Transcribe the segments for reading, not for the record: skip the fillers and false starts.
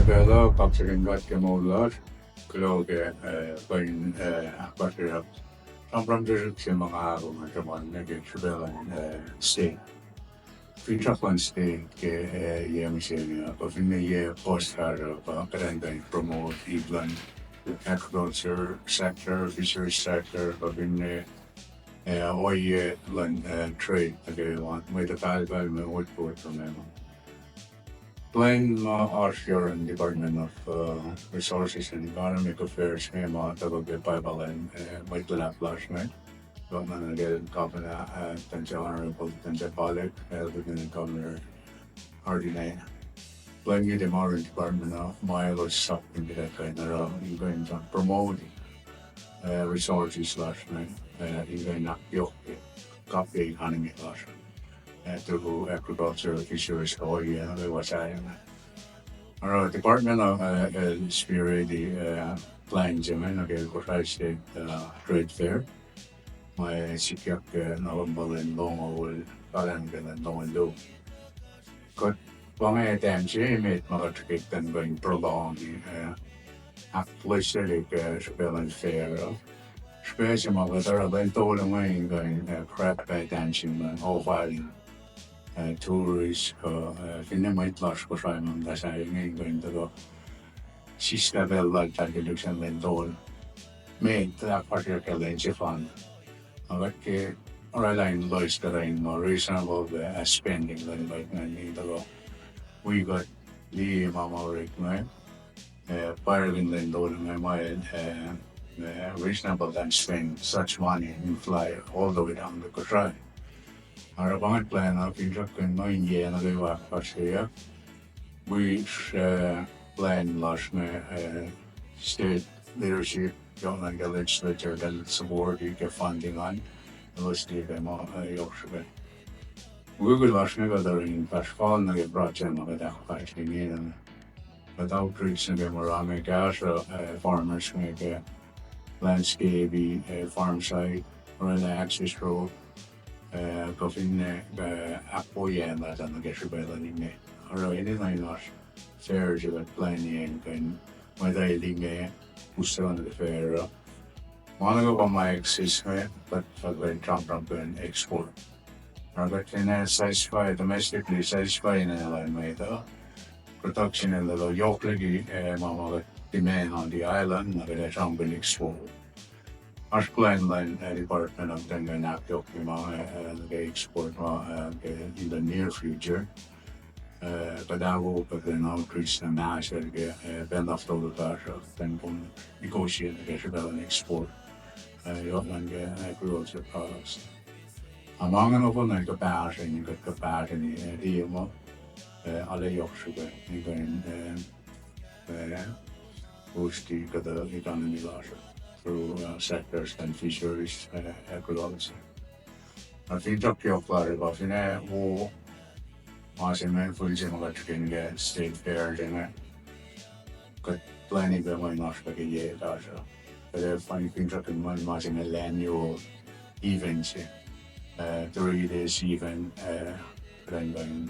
Isabella, kapsaringat kemoğullar, Kloge, Bain, Bakırap, Tamramcılık mga araw na naman nag-Isabella State. Pinchaklan State ke yemiseni, pavine postar parangay promote Iblan agriculture sector, fisheries sector, pavine oye lan trade again, may detalye may output from them. Plain offshore and Department of Resources and Economic Affairs may mga tagapagpapalan may tulak-flash na. Doon na nag-get copy na Tansya Honorable Tansya Pollack, Lieutenant Governor Hardinay. Plain yung Department of Milo Suck in the kind of going to promote resources slash na even not yok copy economy slash. To agriculture, fisheries, oil, వ్యవసాయం. Our Department of Spirit, plan naman ng Kosrae State Trade Fair. May sikyak November and long parang ganun long. Kat pangay attention, may makatrikik going prolong actually spelling fair. Especially mga katarabay tulong ngayon going crap attention all filing. Tourists, finamit lash ko siya ng dasay ngayon going to go. Sista bella tagalusan lendol. May takpasya ka lensi fund. Agad ke oraline lois ka rin reasonable spending lang like ngayon to go. We got the mamarik na parang lendol na may reasonable than spend such money and fly all the way down to Kosrae. Our bank plan of Injunction 9 year and the work which plan last state leadership, government legislature that support you get funding on those state Yorkshire. We will last never during Pascal and the project of the actually without reaching the Morame gas farmers make landscape, farm site, or an access road. Kofin apoyan na nag-Isabella ni Aro ini na yun fair sila planning kan madali nga gusto na fair. Mga ko pa ma-access but pag Trump export. But na satisfy domestically satisfy na nila may ito production na nila yok lagi mga demand on the island na kaya Trump export. Our plan line Department of Tenganakyo yung mga export in the near future. Padago pa rin outreach na nasa bend of the Lutasha then kung negotiate na export yung agriculture products. Among ano po na capacity di mo alayok siya yung boosti kada economy lasha. Through sectors and fisheries agriculture. I think Tokyo Florida, who was in full Jimagatrican State Fair, and got plenty of money not like a year. But if I think Tokyo was in an annual event, 3 days event, then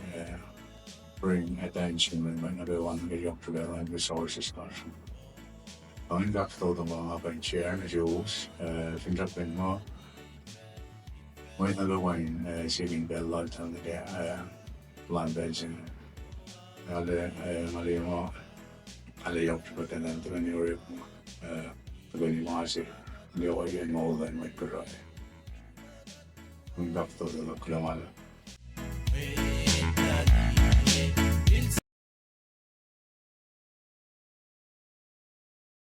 bring attention when everyone get up together and resources. Ang dakto ng mga banchier na Jews, findrapin mo, may nagawain saving bellot ang land beds and mali mo, alayok sa pagkanan ito ni Urip mo, tagani mo kasi, hindi ako yan mo than may Kosrae. Ang dakto ng mga kulamala.